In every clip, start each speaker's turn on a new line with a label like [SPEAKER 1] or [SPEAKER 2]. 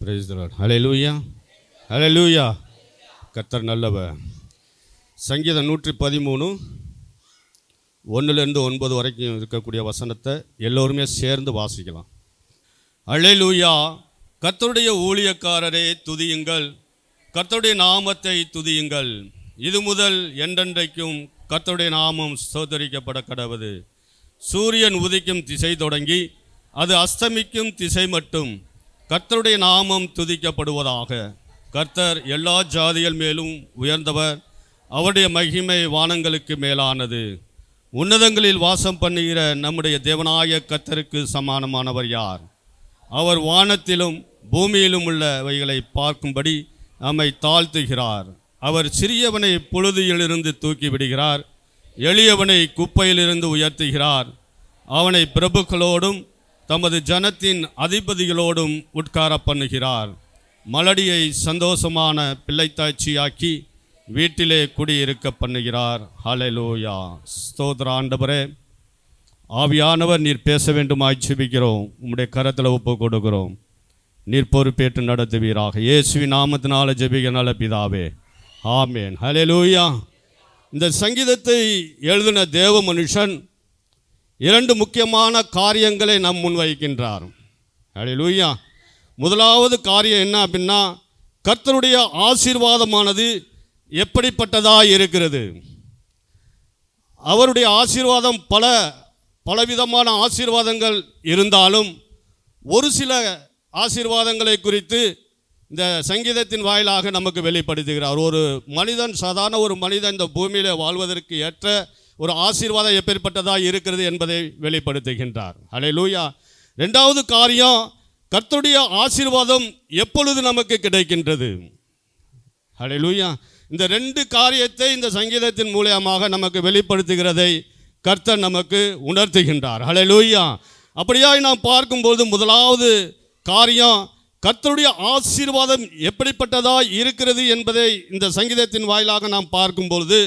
[SPEAKER 1] Praise the Lord. ஹல்லேலூயா, ஹல்லேலூயா. கர்த்தர் நல்லவர். சங்கீதம் 113 1லேருந்து 9 வரைக்கும் இருக்கக்கூடிய வசனத்தை எல்லோருமே சேர்ந்து வாசிக்கலாம். ஹல்லேலூயா. கர்த்தருடைய ஊழியக்காரரே துதியுங்கள், கர்த்தருடைய நாமத்தை துதியுங்கள். இது முதல் என்றென்றைக்கும் கர்த்தருடைய நாமம் ஸ்தோத்தரிக்கப்பட கடவது. சூரியன் உதிக்கும் திசை தொடங்கி அது அஸ்தமிக்கும் திசை மட்டும் கர்த்தருடைய நாமம் துதிக்கப்படுவதாக. கர்த்தர் எல்லா ஜாதிகள் மேலும் உயர்ந்தவர், அவருடைய மகிமை வானங்களுக்கு மேலானது. உன்னதங்களில் வாசம் பண்ணுகிற நம்முடைய தேவனாய கர்த்தருக்கு சமானமானவர் யார்? அவர் வானத்திலும் பூமியிலும் உள்ளவைகளை பார்க்கும்படி நம்மை தாழ்த்துகிறார். அவர் சிறியவனை புழுதியிலிருந்து தூக்கி விடுகிறார், எளியவனை குப்பையிலிருந்து உயர்த்துகிறார். அவனை பிரபுக்களோடும் தமது ஜனத்தின் அதிபதிகளோடும் உட்கார பண்ணுகிறார். மலடியை சந்தோஷமான பிள்ளைத்தாட்சியாக்கி வீட்டிலே குடியிருக்க பண்ணுகிறார். ஹல்லேலூயா. ஸ்தோத்திர ஆண்டவரே, ஆவியானவர் நீர் பேச வேண்டுமாய் ஜெபிக்கிறோம். உம்முடைய கரத்தில் ஒப்பு கொடுக்கிறோம். நீர் பொறுப்பேற்று நடத்துவீராக. இயேசுவின் நாமத்தினால ஜெபிக்கிறனால பிதாவே, ஆமேன். ஹல்லேலூயா. இந்த சங்கீதத்தை எழுதின தேவ மனுஷன் 2 முக்கியமான காரியங்களை நம் முன்வைக்கின்றார். ஹல்லேலூயா. முதலாவது காரியம் என்ன அப்படின்னா, கர்த்தருடைய ஆசீர்வாதமானது எப்படிப்பட்டதாக இருக்கிறது. அவருடைய ஆசீர்வாதம் பலவிதமான ஆசீர்வாதங்கள் இருந்தாலும் ஒரு சில ஆசீர்வாதங்களை குறித்து இந்த சங்கீதத்தின் வாயிலாக நமக்கு வெளிப்படுத்துகிறார். ஒரு மனிதன், சாதாரண ஒரு மனிதன் இந்த பூமியில் வாழ்வதற்கு ஏற்ற ஒரு ஆசீர்வாதம் எப்பேற்பட்டதாக இருக்கிறது என்பதை வெளிப்படுத்துகின்றார். ஹல்லேலூயா. 2வது காரியம், கர்த்தருடைய ஆசீர்வாதம் எப்பொழுது நமக்கு கிடைக்கின்றது. ஹல்லேலூயா. இந்த 2 காரியத்தை இந்த சங்கீதத்தின் மூலமாக நமக்கு வெளிப்படுத்துகிறதை கர்த்தர் நமக்கு உணர்த்துகின்றார். ஹல்லேலூயா. அப்படியாய் நாம் பார்க்கும்போது முதலாவது காரியம், கர்த்தருடைய ஆசீர்வாதம் எப்படிப்பட்டதாக இருக்கிறது என்பதை இந்த சங்கீதத்தின் வாயிலாக நாம் பார்க்கும்பொழுது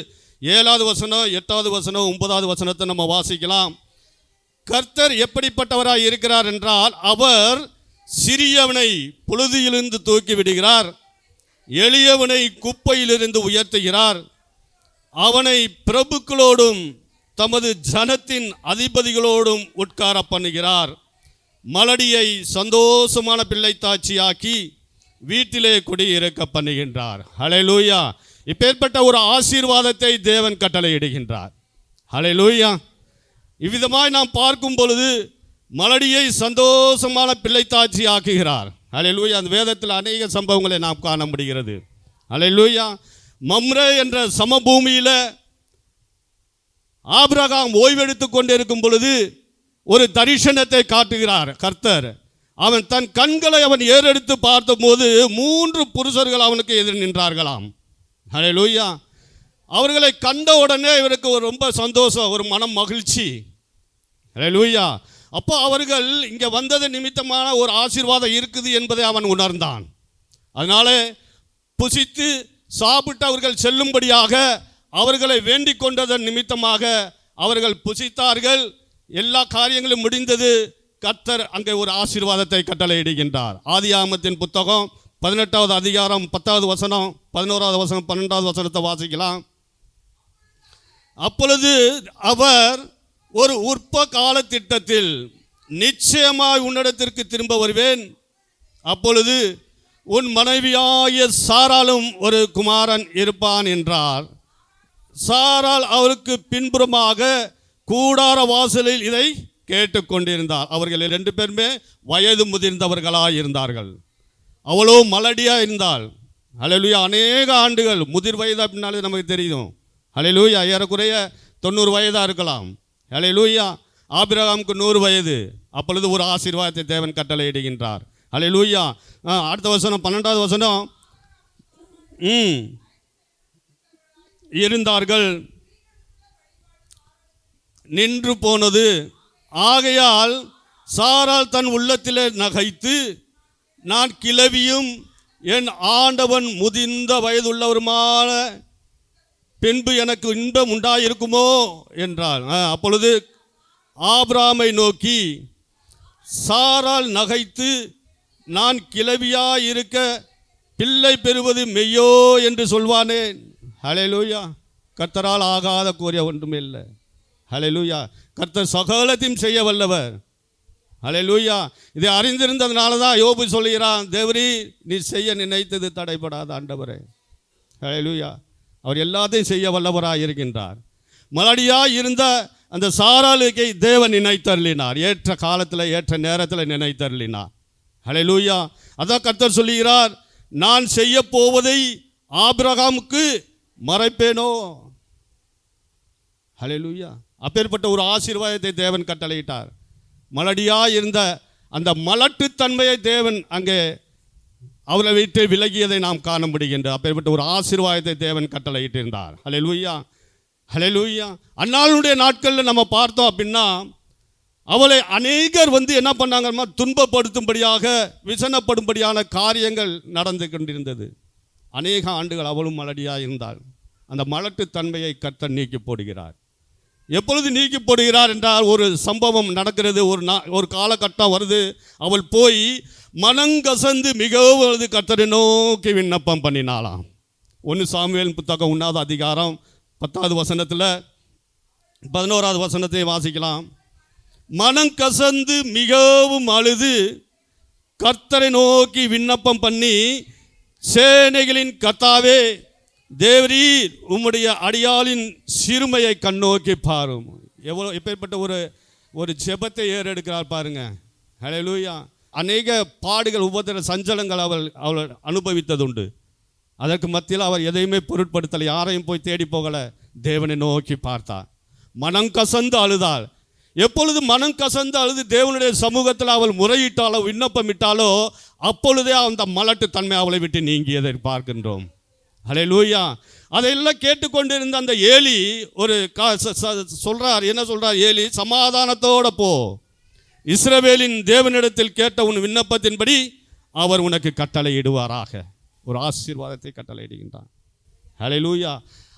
[SPEAKER 1] 7வது வசனம், 8வது வசனம், 9வது வசனத்தை நம்ம வாசிக்கலாம். கர்த்தர் எப்படிப்பட்டவராய் இருக்கிறார் என்றால், அவர் சிறியவனை புழுதியிலிருந்து தூக்கி விடுகிறார், எளியவனை குப்பையிலிருந்து உயர்த்துகிறார். அவனை பிரபுக்களோடும் தமது ஜனத்தின் அதிபதிகளோடும் உட்கார பண்ணுகிறார். மலடியை சந்தோஷமான பிள்ளைத்தாட்சியாக்கி வீட்டிலே குடியிருக்க பண்ணுகின்றார். ஹல்லேலூயா. இப்பேற்பட்ட ஒரு ஆசீர்வாதத்தை தேவன் கட்டளையிடுகின்றார். ஹல்லேலூயா. இவ்விதமாய் நாம் பார்க்கும் பொழுது மலடியை சந்தோஷமான பிள்ளைத்தாட்சி ஆக்குகிறார். ஹல்லேலூயா. அந்த வேதத்தில் அநேக சம்பவங்களை நாம் காண முடிகிறது. ஹல்லேலூயா. மம்ரே என்ற சமபூமியில் ஆபிரகாம் ஓய்வெடுத்து கொண்டிருக்கும் பொழுது ஒரு தரிசனத்தை காட்டுகிறார் கர்த்தர். அவன் தன் கண்களை ஏறெடுத்து பார்த்தபோது 3 புருஷர்கள் அவனுக்கு எதிர் நின்றார்களாம். ஹல்லேலூயா. அவர்களை கண்ட உடனே இவருக்கு ஒரு ரொம்ப சந்தோஷம், ஒரு மனம் மகிழ்ச்சி. ஹல்லேலூயா. அப்போ அவர்கள் இங்கே வந்தது நிமித்தமான ஒரு ஆசீர்வாதம் இருக்குது என்பதை அவன் உணர்ந்தான். அதனால புசித்து சாப்பிட்டு அவர்கள் செல்லும்படியாக அவர்களை வேண்டிக் கொண்டதன் நிமித்தமாக அவர்கள் புசித்தார்கள். எல்லா காரியங்களும் முடிந்தது. கர்த்தர் அங்கே ஒரு ஆசீர்வாதத்தை கட்டளையிடுகின்றார். ஆதியாகமத்தின் புத்தகம் 18வது அதிகாரம் 10வது வசனம், 11வது வசனம், 12வது வசனத்தை வாசிக்கலாம். அப்பொழுது அவர், ஒரு உற்ப கால திட்டத்தில் நிச்சயமாய் உன்னிடத்திற்கு திரும்ப வருவேன். அப்பொழுது உன் மனைவியாகிய சாராலும் ஒரு குமாரன் இருப்பான் என்றார். சாரால் அவருக்கு பின்புறமாக கூடார வாசலில் இதை கேட்டுக்கொண்டிருந்தார். அவர்கள் 2 பேருமே வயது முதிர்ந்தவர்களாக இருந்தார்கள். அவளோ மலடியாக இருந்தாள். ஹல்லேலூயா. அநேக ஆண்டுகள், முதிர் வயது அப்படின்னாலே நமக்கு தெரியும். ஹல்லேலூயா. ஏறக்குறைய 90 வயதாக இருக்கலாம். ஹல்லேலூயா. ஆபிரகாமுக்கு 100 வயது. அப்பொழுது ஒரு ஆசீர்வாதத்தை தேவன் கட்டளையிடுகின்றார். ஹல்லேலூயா. அடுத்த வசனம், 12வது வசனம். இருந்தார்கள், நின்று போனது. ஆகையால் சாராள் தன் உள்ளத்திலே நகைத்து, நான் கிழவியும் என் ஆண்டவன் முதிர்ந்த வயதுள்ளவருமான பின்பு எனக்கு இன்பம் உண்டாயிருக்குமோ என்றாள். அப்பொழுது ஆபிரகாமை நோக்கி, சாராள் நகைத்து நான் கிழவியா இருக்க பிள்ளை பெறுவது மெய்யோ என்று சொல்வானேன். ஹல்லேலூயா. கர்த்தரால் ஆகாத கூறிய ஒன்றுமே இல்லை. ஹல்லேலூயா. கர்த்தர் சகலத்தையும் செய்ய வல்லவர். ஹல்லேலூயா. இதை அறிந்திருந்ததுனால தான் யோபு சொல்கிறான், தேவரீ நீ செய்ய நினைத்தது தடைபடாத ஆண்டவரே. ஹல்லேலூயா. அவர் எல்லாத்தையும் செய்ய வல்லவராக இருக்கின்றார். மலடியாக இருந்த அந்த சாராளுக்கை தேவன் நினைத்தருளினார். ஏற்ற காலத்தில் ஏற்ற நேரத்தில் நினைத்தருளினார். ஹல்லேலூயா. அதான் கர்த்தர் சொல்லுகிறார், நான் செய்ய போவதை ஆபிரகாமுக்கு மறைப்பேனோ. ஹல்லேலூயா. அப்பேற்பட்ட ஒரு ஆசீர்வாதத்தை தேவன் கட்டளையிட்டார். மலடியாக இருந்த அந்த மலட்டுத்தன்மையை தேவன் அங்கே அவரை விட்டு விலகியதை நாம் காண முடிகின்ற அப்பேற்பட்ட ஒரு ஆசீர்வாதத்தை தேவன் கட்டளையிட்டிருந்தார். ஹல்லேலூயா. ஹல்லேலூயா. அன்னாளுடைய நாட்களில் நம்ம பார்த்தோம் அப்படின்னா அவளை அநேகர் என்ன பண்ணாங்கன்னா துன்பப்படுத்தும்படியாக விசனப்படும்படியான காரியங்கள் நடந்து கொண்டிருந்தது. அநேக ஆண்டுகள் அவளும் மலடியாக இருந்தாள். அந்த மலட்டுத்தன்மையை கர்த்தர் நீக்கி போடுகிறார். எப்பொழுது நீக்கி போடுகிறார் என்றால், ஒரு சம்பவம் நடக்கிறது. ஒரு காலகட்டம் வருது. அவள் போய் மனங்கசந்து மிகவும் கர்த்தரை நோக்கி விண்ணப்பம் பண்ணினாளாம். 1 சாமுவேல் புத்தகம் 1ஆவது அதிகாரம் 10வது வசனத்தில் 11வது வசனத்தை வாசிக்கலாம். மனம் கசந்து மிகவும் அழுது கர்த்தரை நோக்கி விண்ணப்பம் பண்ணி, சேனைகளின் கர்த்தாவே தேவரீர் உம்முடைய அடியாளின் சிறுமையை கண்ணோக்கி பாரும். எவ்வளோ எப்பேற்பட்ட ஒரு ஜெபத்தை ஏறெடுக்கிறார் பாருங்க. ஹல்லேலூயா. அநேக பாடுகள் உபத்திர சஞ்சலங்கள் அவள் அனுபவித்ததுண்டு. அதற்கு மத்தியில் அவர் எதையுமே பொருட்படுத்தலை. யாரையும் போய் தேடி போகலை. தேவனை நோக்கி பார்த்தார். மனம் கசந்து அழுதாள். எப்பொழுது மனம் கசந்து அழுது தேவனுடைய சமூகத்தில் அவள் முறையிட்டாலோ விண்ணப்பமிட்டாலோ அப்பொழுதே அந்த மலட்டுத்தன்மை அவளை விட்டு நீங்கியதை பார்க்கின்றோம். ஹல்லேலூயா. அதையெல்லாம் கேட்டுக்கொண்டிருந்த அந்த ஏலி சொல்றார். என்ன சொல்றார் ஏலி? சமாதானத்தோட போ, இஸ்ரவேலின் தேவனிடத்தில் கேட்ட உன் விண்ணப்பத்தின்படி அவர் உனக்கு கட்டளையிடுவாராக. ஒரு ஆசீர்வாதத்தை கட்டளையிடுகின்றான். ஹல்லேலூயா.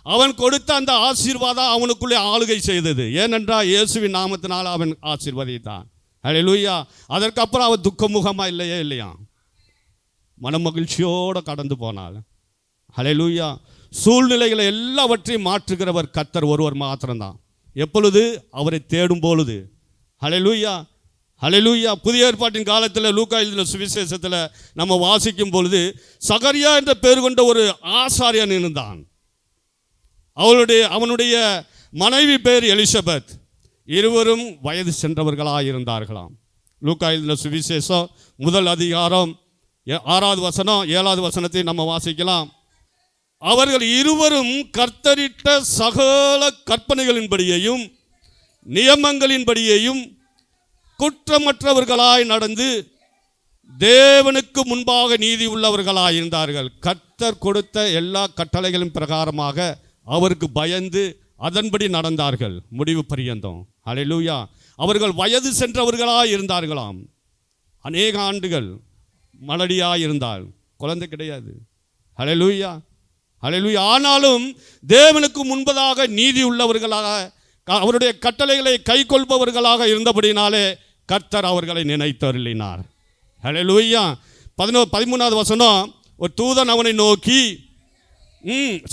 [SPEAKER 1] அவன் கொடுத்த அந்த ஆசீர்வாதம் அவனுக்குள்ளே ஆளுகை செய்தது. ஏனென்றால் இயேசுவின் நாமத்தினால் அவன் ஆசீர்வதித்தான். ஹல்லேலூயா. அதற்கப்புறம் அவன் துக்கமுகமாக இல்லையா, மனமகிழ்ச்சியோடு கடந்து போனாள். ஹல்லேலூயா. சூழ்நிலைகளை எல்லாவற்றையும் மாற்றுகிறவர் கர்த்தர் ஒருவர் மாத்திரம்தான். எப்பொழுது? அவரை தேடும் பொழுது. ஹல்லேலூயா. ஹல்லேலூயா. புதிய ஏற்பாட்டின் காலத்தில் லூக்கா எழுதின சுவிசேஷத்தில் நம்ம வாசிக்கும் பொழுது சகரியா என்ற பேர் கொண்ட ஒரு ஆசாரியன் இருந்தான். அவனுடைய மனைவி பேர் எலிசபெத். இருவரும் வயது சென்றவர்களாக இருந்தார்களாம். லூக்கா எழுதின சுவிசேஷம் 1 அதிகாரம் 6வது வசனம் 7வது வசனத்தை நம்ம வாசிக்கலாம். அவர்கள் இருவரும் கர்த்தரிட்ட சகல கற்பனைகளின்படியையும் நியமங்களின்படியையும் குற்றமற்றவர்களாய் நடந்து தேவனுக்கு முன்பாக நீதி உள்ளவர்களாய் இருந்தார்கள். கர்த்தர் கொடுத்த எல்லா கட்டளைகளின் பிரகாரமாக அவருக்கு பயந்து அதன்படி நடந்தார்கள் முடிவு பரியந்தம். ஹல்லேலூயா. அவர்கள் வயது சென்றவர்களாய் இருந்தார்களாம். அநேக ஆண்டுகள் மலடியாய் இருந்தால், குழந்தை கிடையாது. ஹல்லேலூயா. ஹல்லேலூயா. ஆனாலும் தேவனுக்கு முன்பதாக நீதி உள்ளவர்களாக அவருடைய கட்டளைகளை கை கொள்பவர்களாக இருந்தபடினாலே கர்த்தர் அவர்களை நினைத்தருளினார். ஹல்லேலூயா. 13வது வசனம், ஒரு தூதன் அவனை நோக்கி,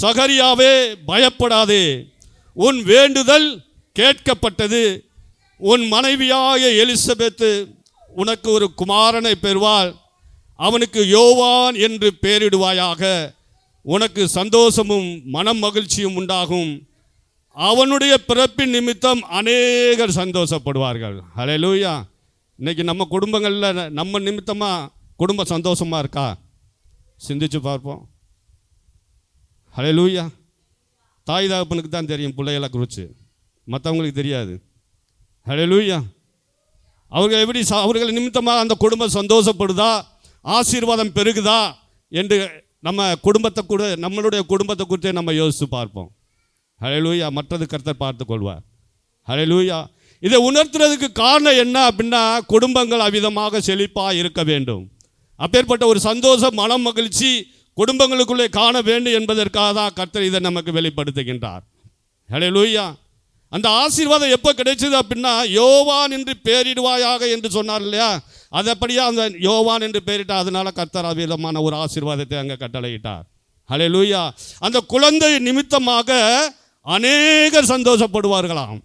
[SPEAKER 1] சகரியாவே பயப்படாதே, உன் வேண்டுதல் கேட்கப்பட்டது, உன் மனைவியாய எலிசபெத்து உனக்கு ஒரு குமாரனை பெறுவாள், அவனுக்கு யோவான் என்று பெயரிடுவாயாக, உனக்கு சந்தோஷமும் மனம் மகிழ்ச்சியும் உண்டாகும், அவனுடைய பிறப்பின் நிமித்தம் அநேகர் சந்தோஷப்படுவார்கள். ஹல்லேலூயா. இன்னைக்கு நம்ம குடும்பங்களில் நம்ம நிமித்தமாக குடும்பம் சந்தோஷமாக இருக்கா? சிந்திச்சு பார்ப்போம். ஹல்லேலூயா. தாய் தகப்பனுக்கு தான் தெரியும் பிள்ளைகளை குறித்து, மற்றவங்களுக்கு தெரியாது. ஹல்லேலூயா. அவர்கள் நிமித்தமாக அந்த குடும்பம் சந்தோஷப்படுதா, ஆசீர்வாதம் பெருகுதா என்று நம்ம நம்மளுடைய குடும்பத்தை குறித்து நம்ம யோசித்து பார்ப்போம். ஹல்லேலூயா. மற்றது கர்த்தர் பார்த்து கொள்வார். ஹல்லேலூயா. இதை உணர்த்துறதுக்கு காரணம் என்ன அப்படின்னா, குடும்பங்கள் அவ்விதமாக செழிப்பாக இருக்க வேண்டும். அப்பேற்பட்ட ஒரு சந்தோஷம் மனம் மகிழ்ச்சி குடும்பங்களுக்குள்ளே காண வேண்டும் என்பதற்காக தான் கர்த்தர் இதை நமக்கு வெளிப்படுத்துகின்றார். ஹல்லேலூயா. அந்த ஆசீர்வாதம் எப்போ கிடைச்சது அப்படின்னா, யோவான் என்று பெயரிடுவாயாக என்று சொன்னார் இல்லையா, அதப்படியே அந்த யோவான் என்று பெயரிட்டார். அதனால கர்த்தர் விதமான ஒரு ஆசீர்வாதத்தை அங்கே கட்டளையிட்டார். ஹல்லேலூயா. அந்த குழந்தை நிமித்தமாக அநேகர் சந்தோஷப்படுவார்களாம்.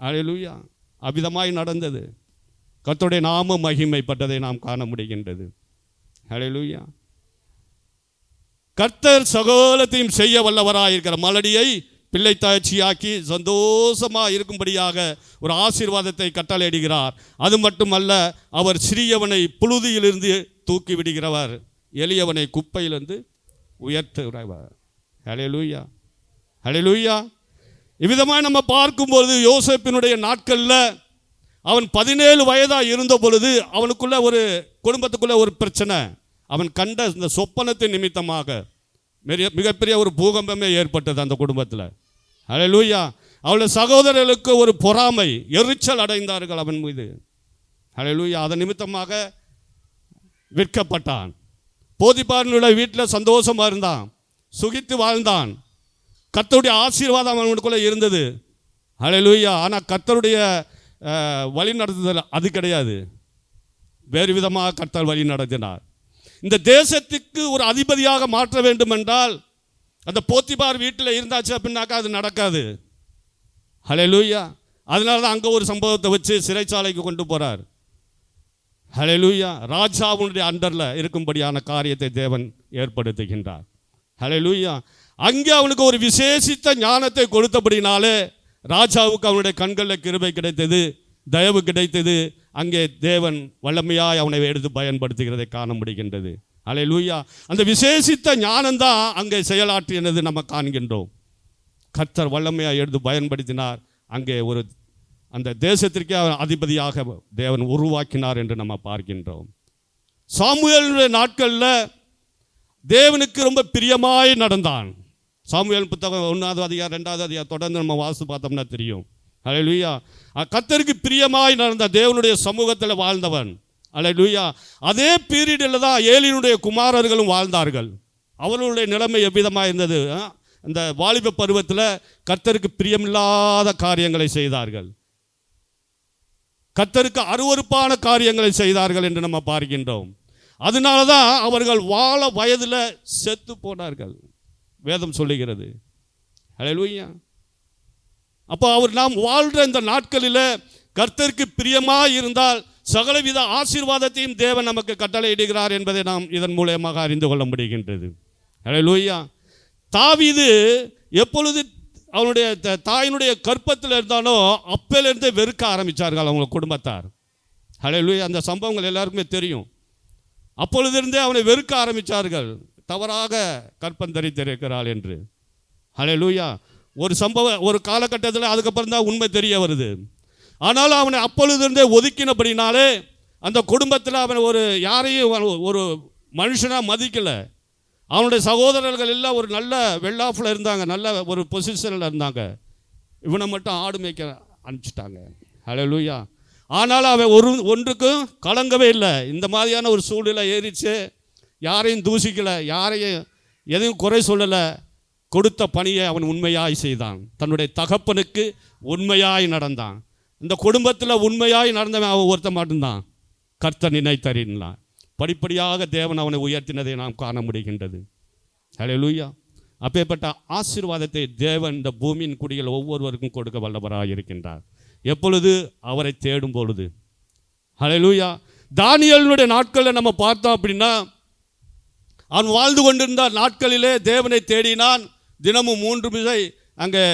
[SPEAKER 1] ஹல்லேலூயா. அவ்விதமாய் நடந்தது. கர்த்தருடைய நாம மகிமைப்பட்டதை நாம் காண முடிகின்றது. ஹல்லேலூயா. கர்த்தர் சகலத்தையும் செய்ய வல்லவராயிருக்கிற மலடியை பிள்ளை தாய்ச்சியாக்கி சந்தோஷமாக இருக்கும்படியாக ஒரு ஆசீர்வாதத்தை கட்டளையிடுகிறார். அது மட்டுமல்ல, அவர் சிறியவனை புழுதியிலிருந்து தூக்கி விடுகிறவர், எளியவனை குப்பையிலிருந்து உயர்த்துகிறவர். ஹல்லேலூயா, ஹல்லேலூயா. இவ்விதமாக நம்ம பார்க்கும்போது யோசேப்பினுடைய நாட்களில் அவன் 17 வயதாக இருந்த பொழுது அவனுக்குள்ள ஒரு குடும்பத்துக்குள்ள ஒரு பிரச்சனை. அவன் கண்ட இந்த சொப்பனத்தின் நிமித்தமாக மிகப்பெரிய ஒரு பூகம்பமே ஏற்பட்டது அந்த குடும்பத்தில். ஹல்லேலூயா. அவளுடைய சகோதரர்களுக்கு ஒரு பொறாமை, எரிச்சல் அடைந்தார்கள் அவன் மீது. ஹல்லேலூயா. அதன் நிமித்தமாக விற்கப்பட்டான். போதிபாரனுடைய வீட்டில் சந்தோஷமாக இருந்தான், சுகித்து வாழ்ந்தான். கர்த்தருடைய ஆசீர்வாதம் அவனுக்குள்ளே இருந்தது. ஹல்லேலூயா. ஆனால் கர்த்தருடைய வழி நடத்துதல் அது கிடையாது. வேறு விதமாக கர்த்தர் வழி நடத்தினார். இந்த தேசத்துக்கு ஒரு அதிபதியாக மாற்ற வேண்டும் என்றால் அந்த போத்திபார் வீட்டில் இருந்தாச்சு அப்படின்னாக்கா அது நடக்காது. ஹல்லேலூயா. அதனால தான் அங்கே ஒரு சம்பவத்தை வச்சு சிறைச்சாலைக்கு கொண்டு போகிறார். ஹல்லேலூயா. ராஜாவுடைய அண்டரில் இருக்கும்படியான காரியத்தை தேவன் ஏற்படுத்துகின்றார். ஹல்லேலூயா. அங்கே அவனுக்கு ஒரு விசேஷித்த ஞானத்தை கொடுத்தபடினாலே ராஜாவுக்கு அவனுடைய கண்களில் கிருபை கிடைத்தது, தயவு கிடைத்தது. அங்கே தேவன் வல்லமையாய் அவனை எடுத்து பயன்படுத்துகிறதை காண முடிகின்றது. ஹல்லேலூயா. அந்த விசேஷித்த ஞானம்தான் அங்கே செயலாற்றினது நம்ம காண்கின்றோம். கர்த்தர் வல்லமையாய் எடுத்து பயன்படுத்தினார். அங்கே ஒரு அந்த தேசத்திற்கே அதிபதியாக தேவன் உருவாக்கினார் என்று நம்ம பார்க்கின்றோம். சாமுவேலுடைய நாட்களில் தேவனுக்கு ரொம்ப பிரியமாய் நடந்தான். சாமுவேல் புத்தகம் 1ஆவது அதிகாரம் 2ஆவது அதிகாரம் தொடர்ந்து நம்ம வாசித்து பார்த்தோம்னா தெரியும். ஹல்லேலூயா. கர்த்தருக்கு பிரியமாய் நடந்த தேவனுடைய சமூகத்தில் வாழ்ந்தவன். ஹல்லேலூயா. அதே பீரியடில் தான் ஏலியினுடைய குமாரர்களும் வாழ்ந்தார்கள். அவர்களுடைய நிலைமை எவ்விதமாக இருந்தது? அந்த வாலிப பருவத்தில் கர்த்தருக்கு பிரியமில்லாத காரியங்களை செய்தார்கள், கர்த்தருக்கு அருவருப்பான காரியங்களை செய்தார்கள் என்று நம்ம பார்க்கின்றோம். அதனால தான் அவர்கள் வாழ வயதில் செத்து போனார்கள், வேதம் சொல்லுகிறது. ஹல்லேலூயா. அப்போ நாம் வாழ்கிற இந்த நாட்களில் கர்த்தருக்கு பிரியமாக இருந்தால் சகலவித ஆசீர்வாதத்தையும் தேவன் நமக்கு கட்டளையிடுகிறார் என்பதை நாம் இதன் மூலமாக அறிந்து கொள்ள முடிகின்றது. ஹல்லேலூயா. தாவீது எப்பொழுது அவனுடைய தாயினுடைய கற்பத்தில் இருந்தானோ அப்போலேருந்தே வெறுக்க ஆரம்பித்தார்கள் அவங்க குடும்பத்தார். ஹல்லேலூயா. அந்த சம்பவங்கள் எல்லாருக்குமே தெரியும். அப்பொழுதிருந்தே அவனை வெறுக்க ஆரம்பித்தார்கள், தவறாக கற்பம் தரித்திருக்கிறாள் என்று. ஹல்லேலூயா. ஒரு சம்பவம் ஒரு காலகட்டத்தில் அதுக்கப்புறம் தான் உண்மை தெரிய வருது. ஆனாலும் அவனை அப்பொழுதிருந்தே ஒதுக்கினபடினாலே அந்த குடும்பத்தில் அவன் ஒரு யாரையும் ஒரு மனுஷனாக மதிக்கலை. அவனுடைய சகோதரர்கள் எல்லாம் ஒரு நல்ல வெள்ளாஃபில் இருந்தாங்க, நல்ல ஒரு பொசிஷனில் இருந்தாங்க. இவனை மட்டும் ஆடு மேய்க்க அனுப்பிச்சிட்டாங்க. ஹல்லேலூயா. ஆனாலும் அவன் ஒன்றுக்கும் கலங்கவே இல்லை. இந்த மாதிரியான ஒரு சூழ்நிலை ஏறிச்சு, யாரையும் தூசிக்கலை, யாரையும் எதையும் குறை சொல்லலை. கொடுத்த பணியை அவன் உண்மையாய் செய்தான். தன்னுடைய தகப்பனுக்கு உண்மையாய் நடந்தான். இந்த குடும்பத்தில் உண்மையாய் நடந்தவன் அவன் ஒருத்த மட்டும்தான். கர்த்தர் நினைத்தறினான். படிப்படியாக தேவன் அவனை உயர்த்தினதை நாம் காண முடிகின்றது. ஹல்லேலூயா. அப்பேற்பட்ட ஆசீர்வாதத்தை தேவன் இந்த பூமியின் குடிகள் ஒவ்வொருவருக்கும் கொடுக்க வல்லவராக இருக்கின்றார், எப்பொழுது அவரை தேடும் பொழுது. ஹல்லேலூயா. தானியேலுடைய நாட்களில் நம்ம பார்த்தோம் அப்படின்னா அவன் வாழ்ந்து கொண்டிருந்த நாட்களிலே தேவனை தேடினான். தினமும் 3 முறை அங்கே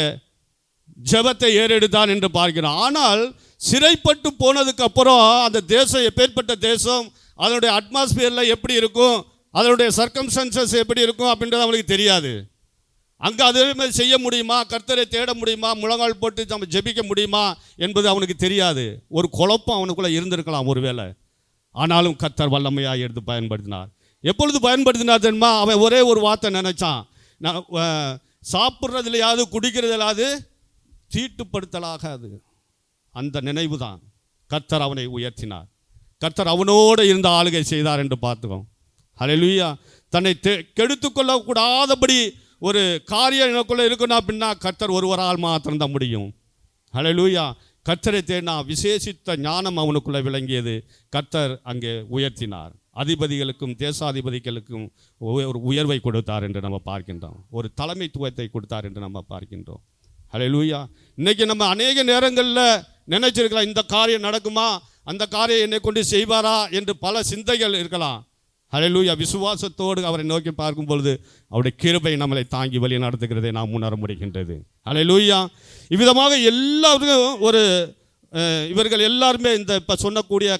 [SPEAKER 1] ஜெபத்தை ஏறெடுத்தான் என்று பார்க்கிறோம். ஆனால் சிறைப்பட்டு போனதுக்கு அப்புறம் அந்த தேசம் எப்பேற்பட்ட தேசம், அதனுடைய அட்மாஸ்பியரில் எப்படி இருக்கும், அதனுடைய சர்க்கம்ஸ்டன்சஸ் எப்படி இருக்கும் அப்படின்றது அவனுக்கு தெரியாது. அங்கே அதே மாதிரி செய்ய முடியுமா, கர்த்தரை தேட முடியுமா, முழங்கால் போட்டு நம்ம ஜெபிக்க முடியுமா என்பது அவனுக்கு தெரியாது. ஒரு குழப்பம் அவனுக்குள்ளே இருந்திருக்கலாம் ஒருவேளை. ஆனாலும் கர்த்தர் வல்லமையாக எடுத்து பயன்படுத்தினார். எப்பொழுது பயன்படுத்தினார் தெரியுமா? அவன் ஒரே ஒரு வார்த்தை நினைச்சான், நான் சாப்பிட்றதுலையாவது குடிக்கிறதுலையாவது தீட்டுப்படுத்தலாகாது. அந்த நினைவு தான் கர்த்தர் அவனை உயர்த்தினார். கர்த்தர் அவனோடு இருந்த ஆளுகை செய்தார் என்று பார்த்துக்கோம். ஹல்லேலூயா. தன்னை கெடுத்து கொள்ளக்கூடாதபடி ஒரு காரியம் எனக்குள்ளே இருக்கணும் அப்படின்னா கர்த்தர் ஒருவரால் மாத்திரம்தான் முடியும். ஹல்லேலூயா. கர்த்தரை தேடினா விசேஷித்த ஞானம் அவனுக்குள்ளே விளங்கியது. கர்த்தர் அங்கே உயர்த்தினார். அதிபதிகளுக்கும் தேசாதிபதிகளுக்கும் ஒரு உயர்வை கொடுத்தார் என்று நம்ம பார்க்கின்றோம். ஒரு தலைமைத்துவத்தை கொடுத்தார் என்று நம்ம பார்க்கின்றோம். ஹல்லேலூயா. இன்றைக்கி நம்ம அநேக நேரங்களில் நினைச்சிருக்கலாம், இந்த காரியம் நடக்குமா, அந்த காரியம் என்னை கொண்டு செய்வாரா என்று பல சிந்தைகள் இருக்கலாம். ஹல்லேலூயா. விசுவாசத்தோடு அவரை நோக்கி பார்க்கும் பொழுது அவருடைய கிருபை நம்மளை தாங்கி வழி நடத்துகிறதை நாம் உணர முடிகின்றது. ஹல்லேலூயா. இவ்விதமாக எல்லாருக்கும் இவர்கள் எல்லாருமே இந்த இப்போ சொன்னக்கூடிய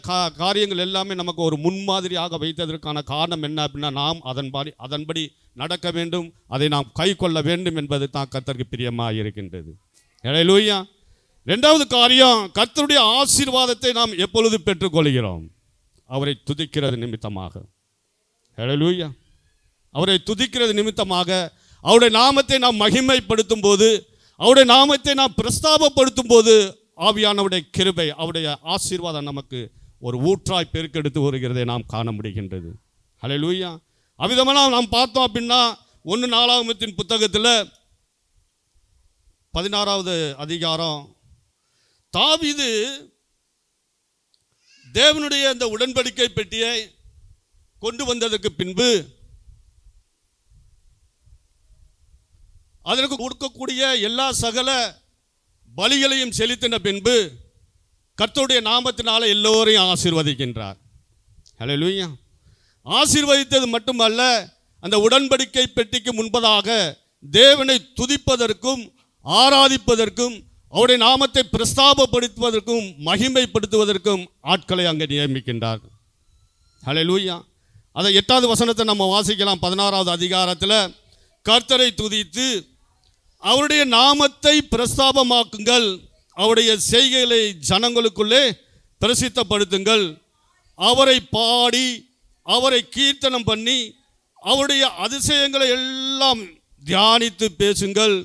[SPEAKER 1] காரியங்கள் எல்லாமே நமக்கு ஒரு முன்மாதிரியாக வைத்ததற்கான காரணம் என்ன அப்படின்னா, நாம் அதன்படி நடக்க வேண்டும், அதை நாம் கை கொள்ள வேண்டும் என்பது தான் கர்த்தருக்கு பிரியமாக இருக்கின்றது. ஹல்லேலூயா. ரெண்டாவது காரியம், கர்த்தருடைய ஆசீர்வாதத்தை நாம் எப்பொழுது பெற்றுக்கொள்கிறோம்? அவரை துதிக்கிறது நிமித்தமாக. ஹல்லேலூயா. அவரை துதிக்கிறது நிமித்தமாக, அவருடைய நாமத்தை நாம் மகிமைப்படுத்தும் போது, அவருடைய நாமத்தை நாம் பிரஸ்தாபப்படுத்தும் போது ஆவியானவருடைய கிருபை, அவருடைய ஆசீர்வாதம் நமக்கு ஒரு ஊற்றாய் பெருக்கெடுத்து வருகிறதை நாம் காண முடிகின்றது. ஹல்லேலூயா. அவ்விதமாக நாம் பார்த்தோம் அப்படின்னா 1 நாளாகமத்தின் புத்தகத்தில் 16வது அதிகாரம், தாவீது தேவனுடைய அந்த உடன்படிக்கை பெட்டியை கொண்டு வந்ததற்கு பின்பு அதற்கு கொடுக்கக்கூடிய எல்லா சகல பலிகளையும் செலுத்தின பின்பு கர்த்தருடைய நாமத்தினால எல்லோரையும் ஆசீர்வதிக்கின்றார். ஹல்லேலூயா. ஆசீர்வதித்தது மட்டுமல்ல, அந்த உடன்படிக்கை பெட்டிக்கு முன்பதாக தேவனை துதிப்பதற்கும் ஆராதிப்பதற்கும் அவருடைய நாமத்தை பிரஸ்தாபப்படுத்துவதற்கும் மகிமைப்படுத்துவதற்கும் ஆட்களை அங்கே நியமிக்கின்றார். ஹல்லேலூயா. அதை 8வது வசனத்தை நம்ம வாசிக்கலாம். 16வது அதிகாரத்தில், கர்த்தரை துதித்து அவருடைய நாமத்தை பிரஸ்தாபமாக்குங்கள், அவருடைய செய்கைகளை ஜனங்களுக்குள்ளே பிரசித்தப்படுத்துங்கள், அவரை பாடி அவரை கீர்த்தனம் பண்ணி அவருடைய அதிசயங்களை எல்லாம் தியானித்து பேசுங்கள்,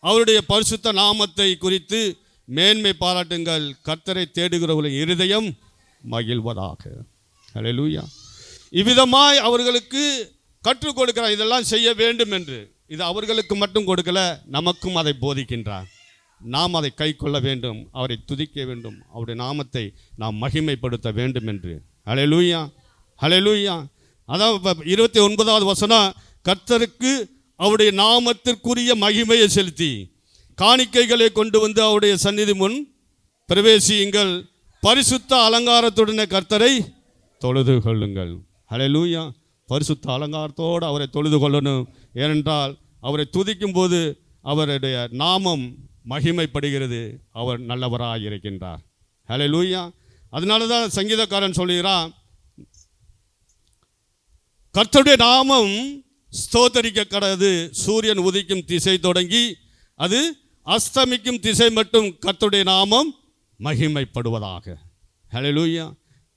[SPEAKER 1] அவருடைய பரிசுத்த நாமத்தை குறித்து மேன்மை பாராட்டுங்கள், கர்த்தரை தேடுகிறவர்களின் இருதயம் மகிழ்வதாக. ஹல்லேலூயா. இவ்விதமாய் அவர்களுக்கு கற்றுக் கொடுக்கிறார், இதெல்லாம் செய்ய வேண்டும் என்று. இது அவர்களுக்கு மட்டும் கொடுக்கல, நமக்கும் அதை போதிக்கின்றார். நாம் அதை கை கொள்ள வேண்டும், அவரை துதிக்க வேண்டும், அவருடைய நாமத்தை நாம் மகிமைப்படுத்த வேண்டும் என்று. ஹல்லேலூயா. ஹல்லேலூயா. அதான் 29வது வசனம், கர்த்தருக்கு அவருடைய நாமத்திற்குரிய மகிமையை செலுத்தி காணிக்கைகளை கொண்டு வந்து அவருடைய சந்நிதி முன் பிரவேசியுங்கள், பரிசுத்த அலங்காரத்துடனே கர்த்தரை தொழுது கொள்ளுங்கள். ஹல்லேலூயா. பரிசுத்த அலங்காரத்தோடு அவரை தொழுது கொள்ளணும். ஏனென்றால் அவரை துதிக்கும் போது அவருடைய நாமம் மகிமைப்படுகிறது, அவர் நல்லவராக இருக்கின்றார். ஹல்லேலூயா. அதனால தான் சங்கீதக்காரன் சொல்கிறான், கர்த்தருடைய நாமம் ஸ்தோத்தரிக்க கடவுது, சூரியன் உதிக்கும் திசை தொடங்கி அது அஸ்தமிக்கும் திசை மட்டும் கர்த்தருடைய நாமம் மகிமைப்படுவதாக. ஹல்லேலூயா.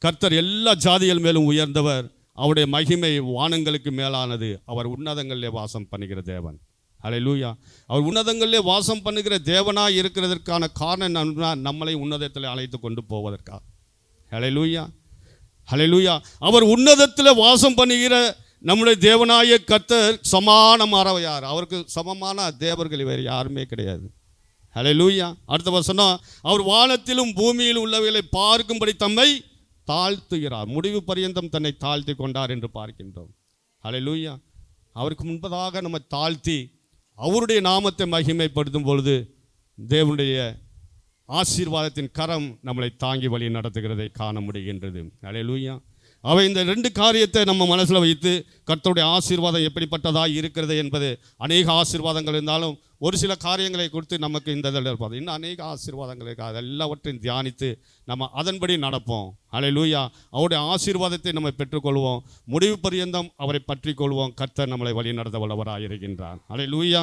[SPEAKER 1] கர்த்தர் எல்லா ஜாதிகள் மேலும் உயர்ந்தவர், அவருடைய மகிமை வானங்களுக்கு மேலானது, அவர் உன்னதங்களிலே வாசம் பண்ணுகிற தேவன். ஹல்லேலூயா. அவர் உன்னதங்களிலே வாசம் பண்ணுகிற தேவனாக இருக்கிறதற்கான காரணம் என்னன்னா, நம்மளை உன்னதத்தில் அழைத்து கொண்டு போவதற்காக. ஹல்லேலூயா. ஹல்லேலூயா. அவர் உன்னதத்தில் வாசம் பண்ணுகிற நம்முடைய தேவனாய கர்த்தர் சமானமானவர் யார்? அவருக்கு சமமான தேவர்கள் வேறு யாருமே கிடையாது. ஹல்லேலூயா. அடுத்த வசனம், அவர் வானத்திலும் பூமியிலும் உள்ளவைகளை பார்க்கும்படி தம்மை தாழ்த்துகிறார், முடிவு பரியந்தம் தன்னை தாழ்த்தி கொண்டார் என்று பார்க்கின்றோம். ஹல்லேலூயா. அவருக்கு முன்பதாக நம்ம தாழ்த்தி அவருடைய நாமத்தை மகிமைப்படுத்தும் பொழுது தேவனுடைய ஆசீர்வாதத்தின் கரம் நம்மளை தாங்கி வழி நடத்துகிறதை காண முடிகின்றது. ஹல்லேலூயா. அவை இந்த 2 காரியத்தை நம்ம மனசில் வைத்து கர்த்தருடைய ஆசீர்வாதம் எப்படிப்பட்டதாக இருக்கிறது என்பது, அநேக ஆசீர்வாதங்கள் இருந்தாலும் ஒரு சில காரியங்களை கொடுத்து நமக்கு இந்த இதில் இருப்பது இன்னும் அநேக ஆசீர்வாதங்கள் இருக்குது. அது எல்லாவற்றையும் தியானித்து நம்ம அதன்படி நடப்போம். ஹல்லேலூயா. அவருடைய ஆசீர்வாதத்தை நம்ம பெற்றுக்கொள்வோம், முடிவு பரியந்தம் அவரை பற்றி கொள்வோம். கர்த்தர் நம்மளை வழி நடத்த வல்லவராக இருக்கின்றார். ஹல்லேலூயா.